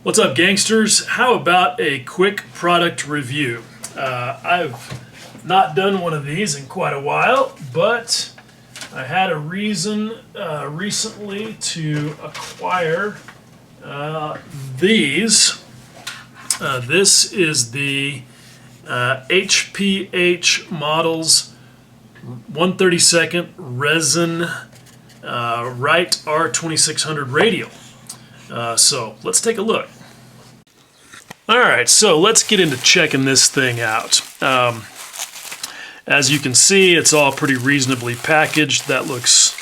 What's up, gangsters? How about a quick product review? I've not done one of these in quite a while, but I had a reason recently to acquire these. This is the HPH Models 1/32 resin right r-2600 radial. So let's take a look. Alright, so let's get into checking this thing out. As you can see, it's all pretty reasonably packaged. That looks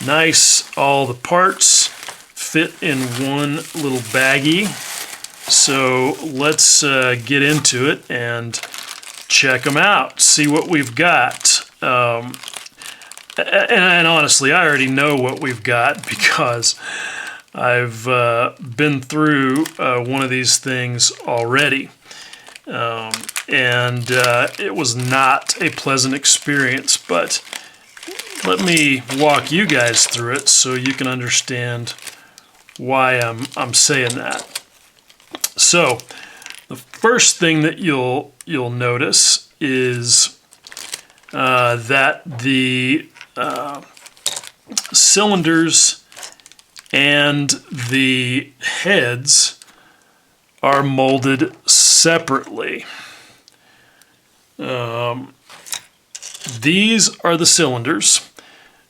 nice. All the parts fit in one little baggie. So let's get into it and check them out, see what we've got. And honestly, I already know what we've got because I've been through one of these things already, and it was not a pleasant experience, but let me walk you guys through it so you can understand why I'm saying that. So the first thing that you'll notice is that the cylinders and the heads are molded separately. These are the cylinders,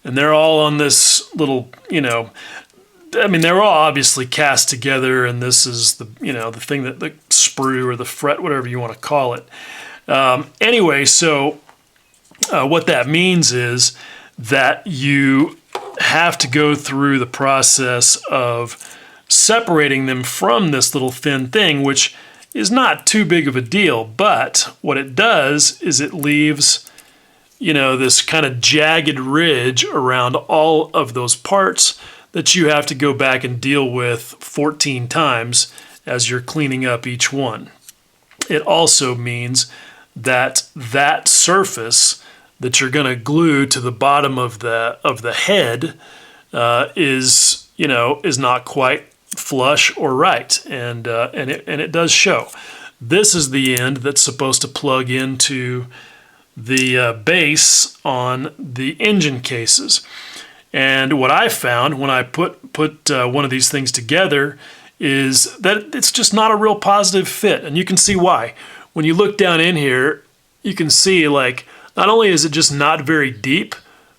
and they're all on this little, they're all obviously cast together, and this is the, the thing that the sprue or the fret, whatever you want to call it. Anyway, so what that means is that you have to go through the process of separating them from this little thin thing, which is not too big of a deal, but what it does is it leaves, this kind of jagged ridge around all of those parts that you have to go back and deal with 14 times as you're cleaning up each one. It also means that that surface that you're going to glue to the bottom of the head is not quite flush or right, and it does show. This is the end that's supposed to plug into the base on the engine cases. And what I found when I put one of these things together is that it's just not a real positive fit, and you can see why. When you look down in here, you can see, like, not only is it just not very deep,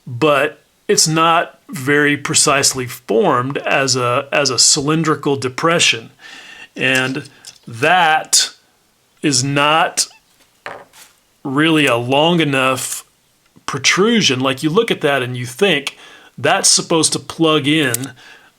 but it's not very precisely formed as a cylindrical depression. And that is not really a long enough protrusion. Like, you look at that and you think that's supposed to plug in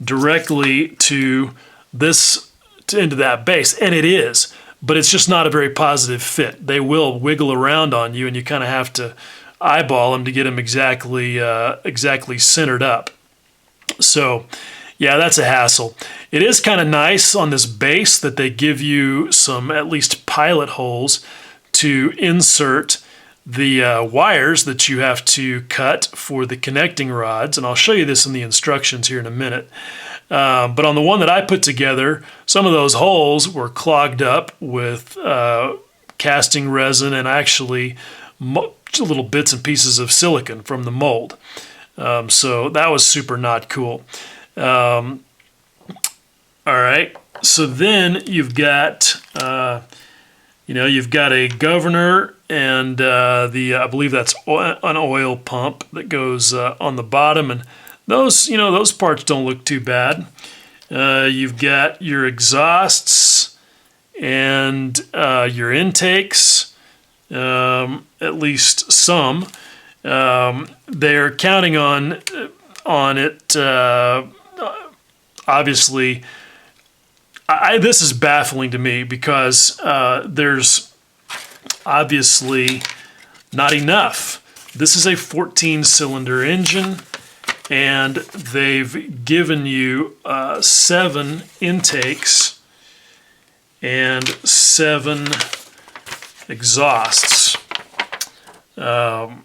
directly to this, into that base, and it is. But it's just not a very positive fit. They will wiggle around on you, and you kind of have to eyeball them to get them exactly centered up. So, yeah, that's a hassle. It is kind of nice on this base that they give you some, at least, pilot holes to insert the wires that you have to cut for the connecting rods, and I'll show you this in the instructions here in a minute. But on the one that I put together, some of those holes were clogged up with casting resin and actually little bits and pieces of silicon from the mold. So that was super not cool. All right, so then you've got you've got a governor and I believe that's an oil pump that goes on the bottom, and those parts don't look too bad. You've got your exhausts and your intakes, at least some. They're counting on it. Obviously, this is baffling to me because there's obviously not enough. This is a 14-cylinder engine, and they've given you 7 intakes and 7 exhausts. And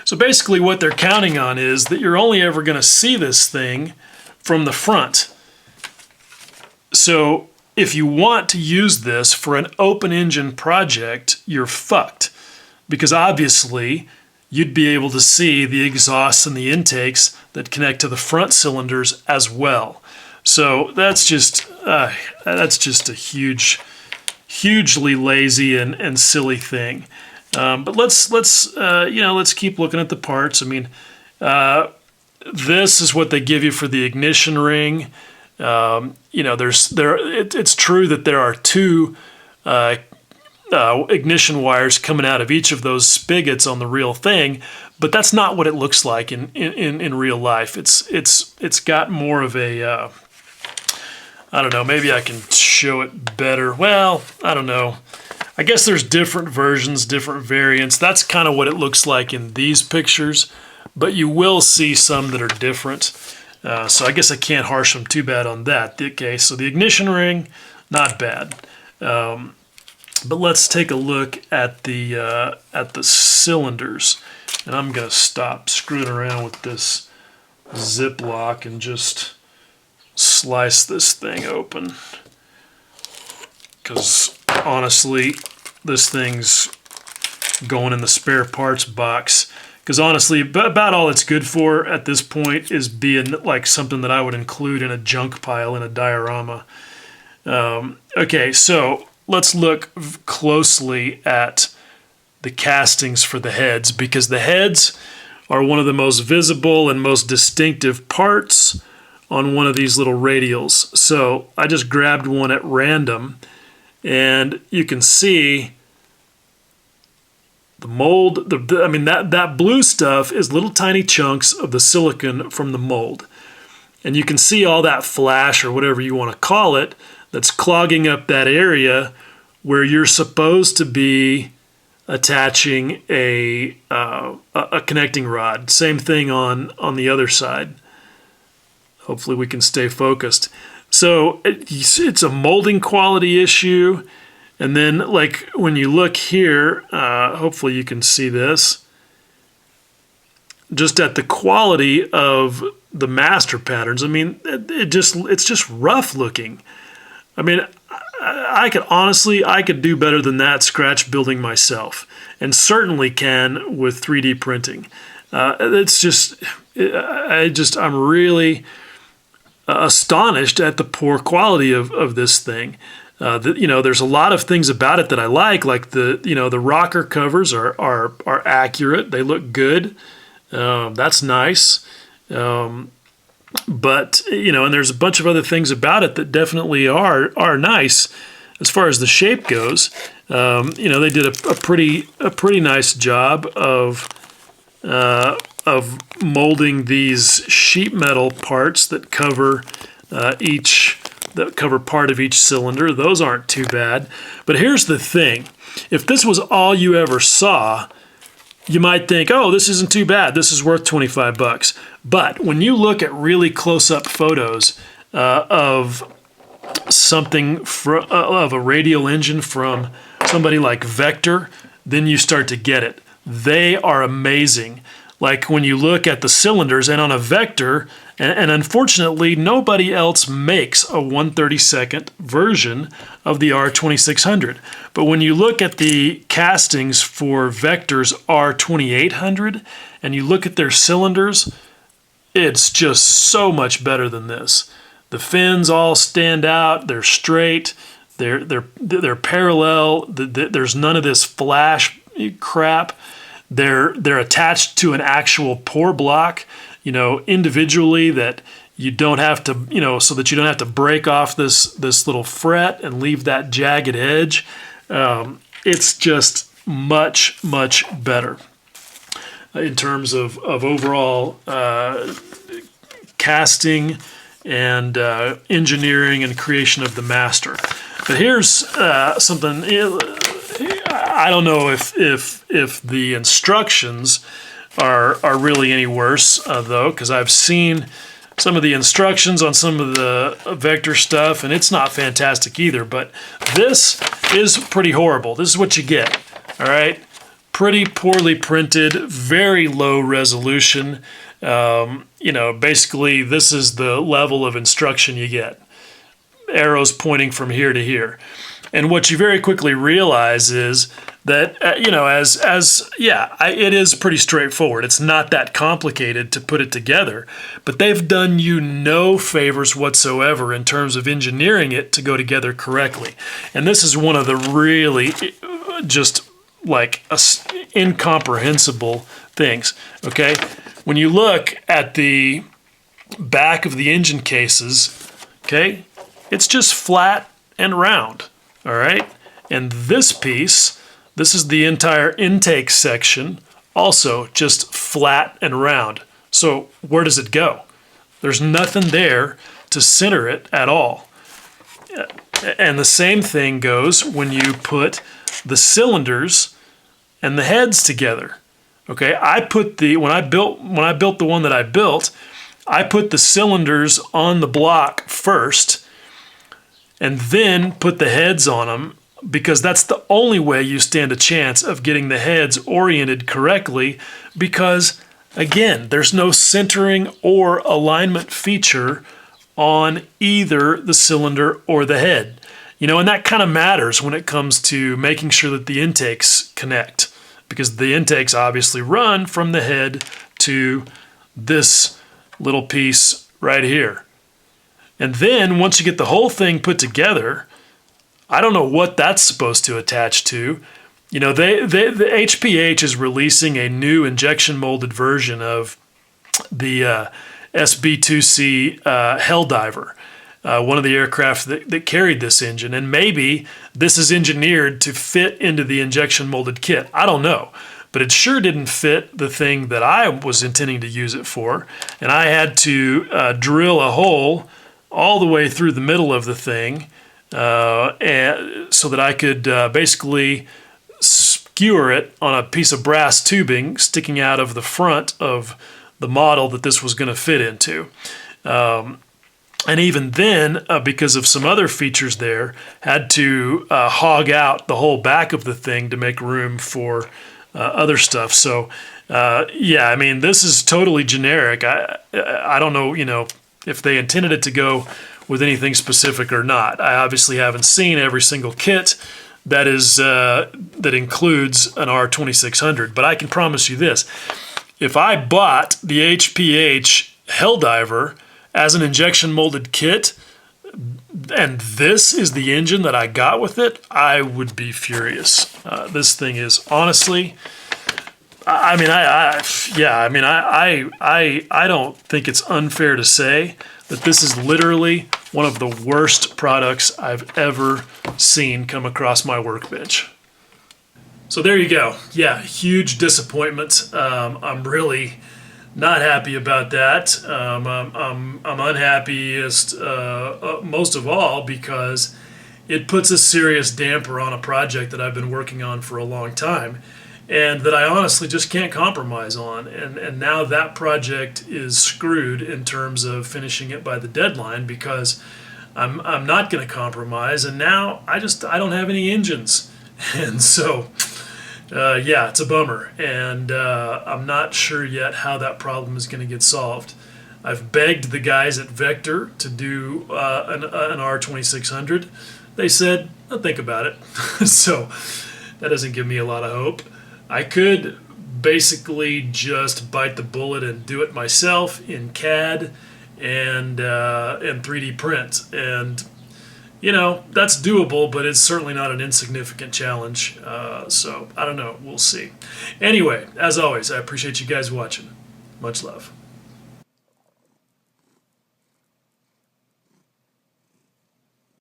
so basically what they're counting on is that you're only ever going to see this thing from the front. So if you want to use this for an open engine project, you're fucked, because obviously you'd be able to see the exhausts and the intakes that connect to the front cylinders as well. So that's just a hugely lazy and silly thing. But let's keep looking at the parts. I mean, this is what they give you for the ignition ring. It's true that there are two ignition wires coming out of each of those spigots on the real thing, but that's not what it looks like in real life. It's got more of a I don't know, maybe I can show it better. Well, I don't know. I guess there's different versions, different variants. That's kind of what it looks like in these pictures, but you will see some that are different. So I guess I can't harsh them too bad on that. Okay, so the ignition ring, not bad. But let's take a look at the cylinders. And I'm going to stop screwing around with this Ziploc and just slice this thing open. Because honestly, this thing's going in the spare parts box. Because honestly, about all it's good for at this point is being like something that I would include in a junk pile in a diorama. Okay, so let's look closely at the castings for the heads, because the heads are one of the most visible and most distinctive parts on one of these little radials. So I just grabbed one at random, and you can see the mold. That blue stuff is little tiny chunks of the silicon from the mold. And you can see all that flash, or whatever you want to call it, that's clogging up that area where you're supposed to be attaching a connecting rod. Same thing on the other side. Hopefully we can stay focused. So it's a molding quality issue. And then, like, when you look here, hopefully you can see this, just at the quality of the master patterns. I mean, it's just rough looking. I mean, I could do better than that scratch building myself, and certainly can with 3D printing. I'm really astonished at the poor quality of this thing. There's a lot of things about it that I like the rocker covers are accurate. They look good. That's nice. But and there's a bunch of other things about it that definitely are nice as far as the shape goes. They did a pretty nice job of molding these sheet metal parts that cover part of each cylinder. Those aren't too bad. But here's the thing: if this was all you ever saw, you might think, oh, this isn't too bad. This is worth $25. But when you look at really close-up photos of something of a radial engine from somebody like Vector, then you start to get it. They are amazing. Like when you look at the cylinders, and on a Vector, and unfortunately nobody else makes a 1/32 version of the r-2600. But when you look at the castings for Vector's r-2800 and you look at their cylinders, it's just so much better than this. The fins all stand out, they're straight, they're parallel, there's none of this flash crap. They're attached to an actual pour block, individually, that you don't have to, so that you don't have to break off this little fret and leave that jagged edge. It's just much, much better in terms of overall casting and engineering and creation of the master. But here's something. I don't know if the instructions are really any worse, though, because I've seen some of the instructions on some of the Vector stuff, and it's not fantastic either. But this is pretty horrible. This is what you get, all right? Pretty poorly printed, very low resolution. Basically, this is the level of instruction you get. arrows pointing from here to here. And what you very quickly realize is that, it is pretty straightforward. It's not that complicated to put it together, but they've done you no favors whatsoever in terms of engineering it to go together correctly. And this is one of the really just like incomprehensible things, okay? When you look at the back of the engine cases, okay, it's just flat and round. All right, and this piece, this is the entire intake section, also just flat and round. So where does it go? There's nothing there to center it at all. And the same thing goes when you put the cylinders and the heads together. Okay, when I built the one that I built, I put the cylinders on the block first, and then put the heads on them, because that's the only way you stand a chance of getting the heads oriented correctly, because, again, there's no centering or alignment feature on either the cylinder or the head. And that kind of matters when it comes to making sure that the intakes connect, because the intakes obviously run from the head to this little piece right here. And then once you get the whole thing put together, I don't know what that's supposed to attach to. The HPH is releasing a new injection molded version of the SB2C Helldiver, one of the aircraft that carried this engine. And maybe this is engineered to fit into the injection molded kit. I don't know. But it sure didn't fit the thing that I was intending to use it for. And I had to drill a hole all the way through the middle of the thing, and so that I could basically skewer it on a piece of brass tubing sticking out of the front of the model that this was going to fit into. And even then, because of some other features there, had to hog out the whole back of the thing to make room for other stuff. So, this is totally generic. I don't know, if they intended it to go with anything specific or not. I obviously haven't seen every single kit that includes an R-2600, but I can promise you this. If I bought the HPH Helldiver as an injection molded kit, and this is the engine that I got with it, I would be furious. This thing is honestly, I don't think it's unfair to say that this is literally one of the worst products I've ever seen come across my workbench. So there you go. Yeah, huge disappointment. I'm really not happy about that. I'm unhappiest most of all because it puts a serious damper on a project that I've been working on for a long time, and that I honestly just can't compromise on. And now that project is screwed in terms of finishing it by the deadline, because I'm not going to compromise, and now I don't have any engines. And so, it's a bummer, and I'm not sure yet how that problem is going to get solved. I've begged the guys at Vector to do an R-2600. They said, "I'll think about it." So that doesn't give me a lot of hope. I could basically just bite the bullet and do it myself in CAD and 3D print. And, that's doable, but it's certainly not an insignificant challenge. So I don't know. We'll see. Anyway, as always, I appreciate you guys watching. Much love.